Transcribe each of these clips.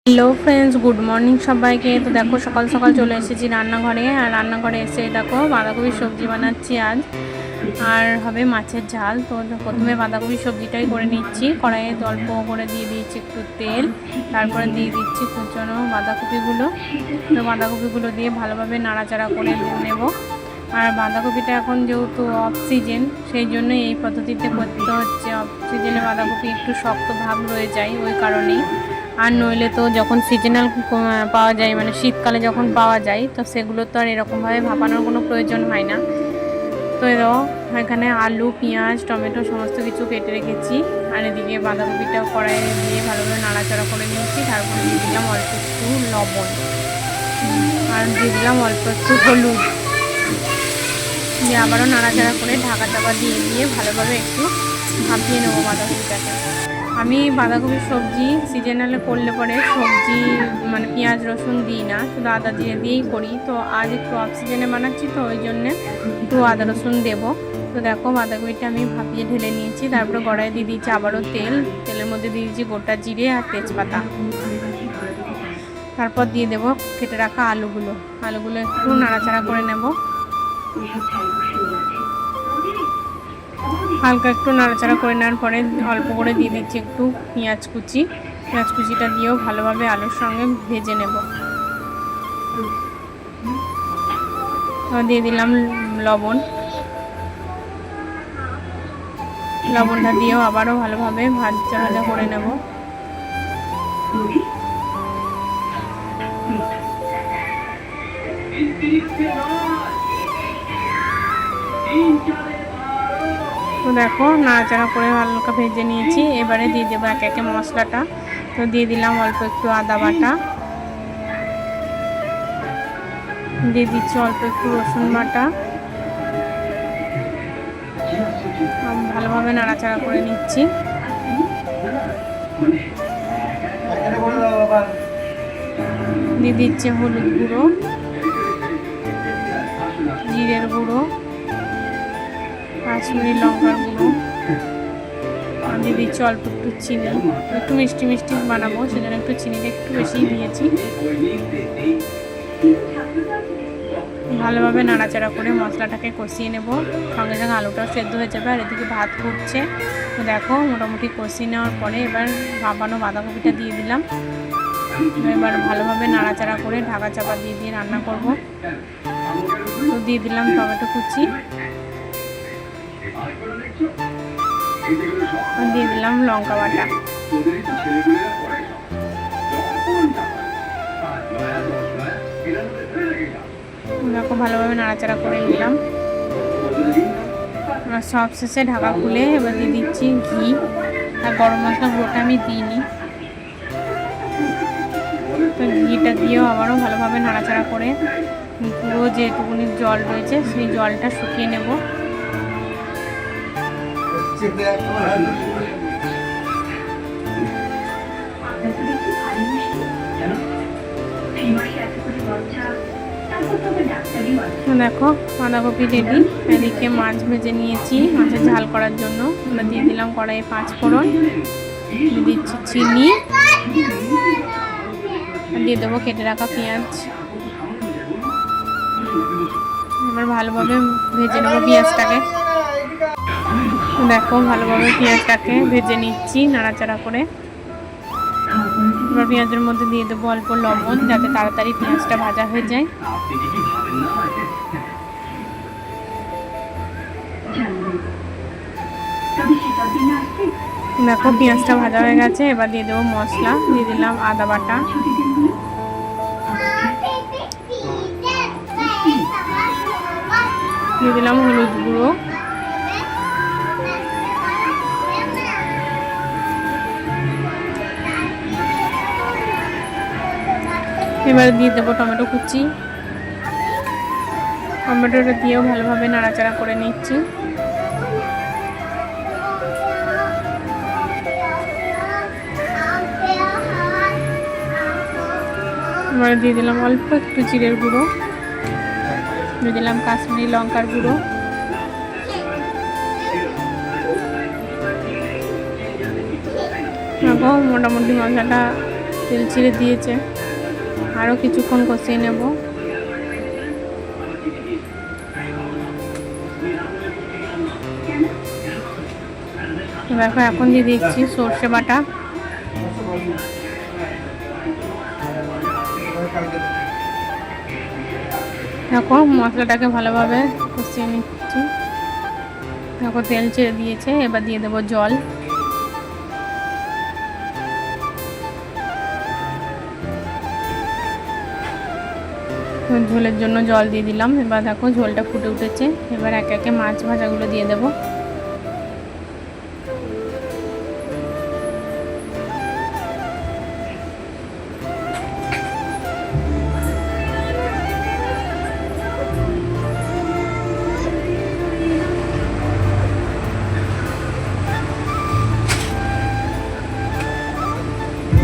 Hello friends, good morning সবাইকে। তো দেখো সকাল সকাল চলে এসেছি রান্নাঘরে। আর রান্নাঘরে এসে দেখো বাঁধাকপির সবজি বানাচ্ছি আজ, আর হবে মাছের ঝাল। তো প্রথমে বাঁধাকপির সবজিটাই করে নিচ্ছি। কড়াইয়ে অল্প করে দিয়ে দিয়েছি একটু তেল, তারপরে দিয়ে দিচ্ছি কুচনো বাঁধাকপিগুলো। তো বাঁধাকপিগুলো দিয়ে ভালোভাবে নাড়াচাড়া করে নেব। আর বাঁধাকপিটা এখন যেহেতু অফ সিজন, সেই জন্য এই পদ্ধতিতে করতে হচ্ছে। অফ সিজনে বাঁধাকপি একটু শক্ত ভাব রয়ে যায়, ওই কারণেই। আর নইলে তো যখন সিজনাল পাওয়া যায়, মানে শীতকালে যখন পাওয়া যায়, তো সেগুলো তো আর এরকমভাবে ভাপানোর কোনো প্রয়োজন হয় না। তো এখানে আলু, পেঁয়াজ, টমেটো সমস্ত কিছু কেটে রেখেছি। আর এদিকে বাঁধাকপিটা কড়াইয়ে দিয়ে ভালোভাবে নাড়াচাড়া করে নিয়েছি। তারপরে দিয়ে দিলাম অল্প একটু লবণ, আর দিয়ে দিলাম অল্প একটু হলুদ, দিয়ে আবারও নাড়াচাড়া করে ঢাকা চাপা দিয়ে দিয়ে ভালোভাবে একটু ভাপিয়ে নেবো বাঁধাকপিটাকে। আমি বাঁধাকপির সবজি সিজনালে করলে পরে সবজি মানে পেঁয়াজ রসুন দিই না, শুধু আদা জিরে দিয়েই করি। তো আজ একটু অফ সিজনে বানাচ্ছি, তো ওই জন্যে একটু আদা রসুন দেবো। তো দেখো বাঁধাকপিটা আমি ভাপিয়ে ঢেলে নিয়েছি। তারপরে কড়াই দিয়ে দিয়েছি আবারও তেলের মধ্যে দিয়ে দিয়েছি গোটা জিরে আর তেজপাতা। তারপর দিয়ে দেবো কেটে রাখা আলুগুলো একটু নাড়াচাড়া করে নেব। হালকা একটু নাড়াচাড়া করে নেওয়ার পরে অল্প করে দিয়ে দিচ্ছি একটু পেঁয়াজ কুচিটা দিয়েও ভালোভাবে আলুর সঙ্গে ভেজে নেব। দিয়ে দিলাম লবণটা দিয়েও আবারও ভালোভাবে ভাজা করে নেব। তো দেখো নাড়াচাড়া করে হালকা ভেজে নিয়েছি। এবারে দিয়ে দেবো একে একে মশলাটা। তো দিয়ে দিলাম অল্প একটু আদা বাটা, দিয়ে দিচ্ছি অল্প একটু রসুন বাটা। ভালোভাবে নাড়াচাড়া করে নিচ্ছি। দিয়ে দিচ্ছি হলুদ গুঁড়ো, জিরের গুঁড়ো, কাশ্মীরি লঙ্কার গুঁড়ো, দিয়ে দিচ্ছি অল্প একটু চিনি। একটু মিষ্টি মিষ্টি বানাবো, সেজন্য একটু চিনিটা একটু বেশি দিয়েছি। ভালোভাবে নাড়াচাড়া করে মশলাটাকে কষিয়ে নেব। সঙ্গে সঙ্গে আলুটাও সেদ্ধ হয়ে যাবে। আর এদিকে ভাত ফুটছে। তো দেখো মোটামুটি কষিয়ে নেওয়ার পরে এবার ভাপানো বাঁধাকপিটা দিয়ে দিলাম। এবার ভালোভাবে নাড়াচাড়া করে ঢাকা চাপা দিয়ে দিয়ে রান্না করব। তো দিয়ে দিলাম টমেটো কুচি, দিয়ে দিলাম লঙ্কা বাটা। দেখো ভালোভাবে নাড়াচাড়া করে নিলাম। সব শেষে ঢাকা খুলে এবার দিয়ে দিচ্ছি ঘি। আর গরম মশলা গুঁড়োটা আমি দিইনি। তো ঘিটা দিয়েও আবারও ভালোভাবে নাড়াচাড়া করে পুরো যেটুকুনি জল রয়েছে সেই জলটা শুকিয়ে নেব। দেখো বাঁধাকপি রেডি। এদিকে মাছ ভেজে নিয়েছি মাছের ঝাল করার জন্য। আমরা দিয়ে দিলাম কড়াইয়ে 5 ফোড়ন, দিয়ে দিচ্ছি চিনি, দিয়ে দেবো কেটে রাখা পেঁয়াজ। এবার ভালোভাবে ভেজে নেবো পেঁয়াজটাকে। দেখো ভালোভাবে পেঁয়াজটাকে ভেজে নিচ্ছি নাড়াচাড়া করে। এবার পেঁয়াজের মধ্যে দিয়ে দেবো অল্প লবণ, যাতে তাড়াতাড়ি পেঁয়াজটা ভাজা হয়ে যায়। দেখো পেঁয়াজটা ভাজা হয়ে গেছে। এবার দিয়ে দেবো মশলা। দিয়ে দিলাম আদা বাটা, দিয়ে দিলাম হলুদ গুঁড়ো, এবার দিয়ে দেবো টমেটো কুচি। টমেটোটা দিয়েও ভালোভাবে নাড়াচাড়া করে নিচ্ছি। এবার দিয়ে দিলাম অল্প একটু জিরের গুঁড়ো, দিয়ে দিলাম কাশ্মীরি লঙ্কার গুঁড়ো। মোটামুটি মশলাটা তেল ছিঁড়ে দিয়েছে, আরও কিছুক্ষণ কষিয়ে নেব। দেখো এখন দিয়ে দিচ্ছি সর্ষে বাটা। দেখো মশলাটাকে ভালোভাবে কষিয়ে নিচ্ছি। দেখো তেল ছেড়ে দিয়েছে, এবার দিয়ে দেবো জল। ঝোলের জন্য জল দিয়ে দিলাম। এবার দেখো ঝোলটা ফুটে উঠেছে, এবার একে একে মাছ ভাজাগুলো দিয়ে দেবো।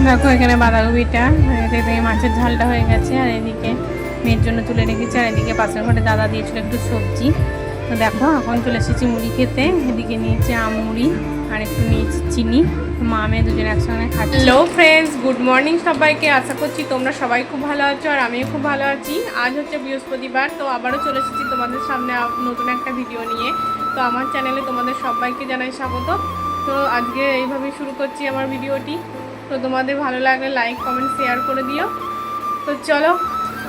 দেখো এখানে বাঁধাকপিটা, এদিকে মাছের ঝালটা হয়ে গেছে, আর এদিকে মেয়ের জন্য তুলে রেখেছি, আর এদিকে পাশের ঘরে দাদা দিয়েছিল একটু সবজি। তো দেখো এখন চলে এসেছি মুড়ি খেতে। এদিকে নিয়েছি আম মুড়ি আর একটু নিয়েছি চিনি। মা মেয়ে দুজনে একসঙ্গে খাচ্ছি। হ্যালো ফ্রেন্ডস, গুড মর্নিং সবাইকে। আশা করছি তোমরা সবাই খুব ভালো আছো, আর আমিও খুব ভালো আছি। আজ হচ্ছে বৃহস্পতিবার, তো আবারও চলে এসেছি তোমাদের সামনে নতুন একটা ভিডিও নিয়ে। তো আমার চ্যানেলে তোমাদের সবাইকে জানাই স্বাগত। তো আজকে এইভাবেই শুরু করছি আমার ভিডিওটি। তো তোমাদের ভালো লাগলে লাইক কমেন্ট শেয়ার করে দিও। তো চলো,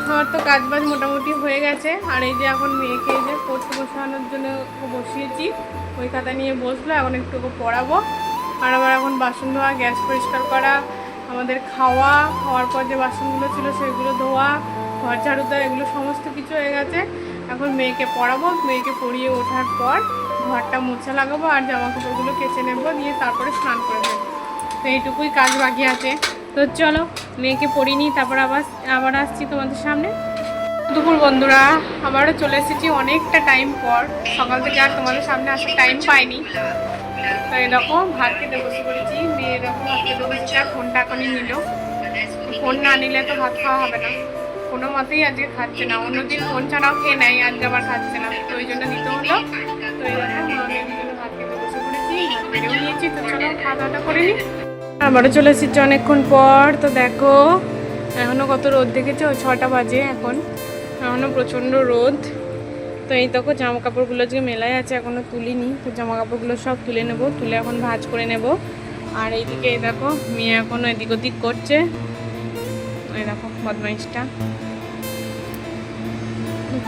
আমার তো কাজবাজ মোটামুটি হয়ে গেছে, আর এই যে এখন মেয়েকে এই যে পড়তে বসানোর জন্য বসিয়েছি। ওই খাতা নিয়ে বসলো, এখন একটু পড়াবো। আর আমার এখন বাসন ধোয়া, গ্যাস পরিষ্কার করা, আমাদের খাওয়ার পর যে বাসনগুলো ছিল সেগুলো ধোয়া, ঘর ঝাড়ু দেওয়া, এগুলো সমস্ত কিছু হয়ে গেছে। এখন মেয়েকে পড়াবো, মেয়েকে পড়িয়ে ওঠার পর ঘরটা মোছা লাগাবো, আর জামা কাপড়গুলো কেচে নেবো, নিয়ে তারপরে স্নান করে নেবো। তো এইটুকুই কাজ বাকি আছে। তো চলো মেয়েকে পড়িনি, তারপর আবার আসছি তোমাদের সামনে। দুপুর বন্ধুরা, আবারও চলে এসেছি অনেকটা টাইম পর। সকাল থেকে আর তোমাদের সামনে আসার টাইম পাইনি। তো এরকম ভাত খেতে বসে পড়েছি। মেয়ে এরকম ভাত খেতে বসেছে, আর ফোনটা এখনই নিল। ফোন না নিলে তো ভাত খাওয়া হবে না। কোনো মতেই আজকে খাচ্ছে না। অন্যদিন ফোন ছাড়াও খেয়ে নেয়, আজকে আবার খাচ্ছে না, তো ওই জন্য দিতে হলো। তো এরকম আমি ভাত খেতে বসে পড়েছি, ভাত বেড়েও নিয়েছি। তো চলো খাওয়া দাওয়াটা করে নিই। আবারও চলে এসেছি অনেকক্ষণ পর। তো দেখো এখনও কত রোদ দেখেছো, 6টা বাজে এখন, এখনও প্রচণ্ড রোদ। তো এই দেখো জামা কাপড়গুলো আজকে মেলায় আছে, এখনও তুলিনি। তো জামা কাপড়গুলো সব তুলে নেব, তুলে এখন ভাঁজ করে নেব। আর এইদিকে এই দেখো মেয়ে এখনও এদিক ওদিক করছে, এই দেখো বদমাইশটা।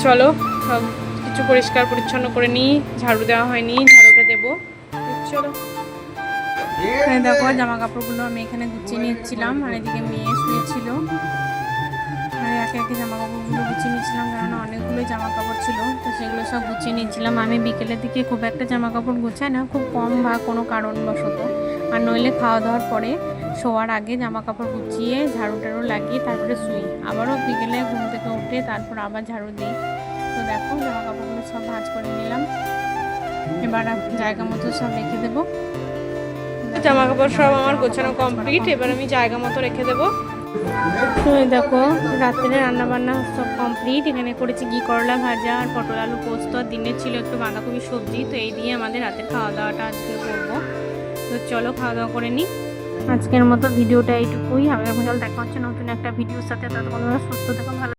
চলো সব কিছু পরিষ্কার পরিচ্ছন্ন করে নিই, ঝাড়ু দেওয়া হয়নি, ঝাড়ুটা দেবো। চলো দেখো জামা কাপড়গুলো আমি এখানে গুছিয়ে নিচ্ছিলাম, আর এদিকে মেয়ে শুয়েছিল, আর একে একে জামা কাপড়গুলো গুছিয়ে নিচ্ছিলাম, কারণ অনেকগুলোই জামা কাপড় ছিল। তো সেগুলো সব গুছিয়ে নিচ্ছিলাম। আমি বিকেলের দিকে খুব একটা জামা কাপড় গুছাই না, খুব কম বা কোনো কারণবশত, আর নইলে খাওয়া দাওয়ার পরে শোয়ার আগে জামা কাপড় গুছিয়ে ঝাড়ু টাড়ু লাগিয়ে তারপরে শুই। আবারও বিকেলে ঘুম থেকে উঠে তারপর আবার ঝাড়ু দিই। তো দেখো জামা কাপড়গুলো সব ভাঁজ করে নিলাম, এবার জায়গা মতো সব রেখে দেবো। জামা কাপড় সব আমার গোছানো কমপ্লিট, এবার আমি জায়গা মতো রেখে দেবো। তো দেখো রাত্রে রান্নাবান্না সব কমপ্লিট। এখানে করেছি ঘি করলা ভাজা আর পটল আলু পোস্ত, আর দিনের ছিল একটু বাঁধাকপি সবজি। তো এই দিয়ে আমাদের রাতের খাওয়া দাওয়াটা আজকে করবো। তো চলো খাওয়া দাওয়া করে নিই। আজকের মতো ভিডিওটা এইটুকুই। আবার দেখা হচ্ছে নতুন একটা ভিডিওর সাথে। ততক্ষণ সুস্থ থেকো, ভালো।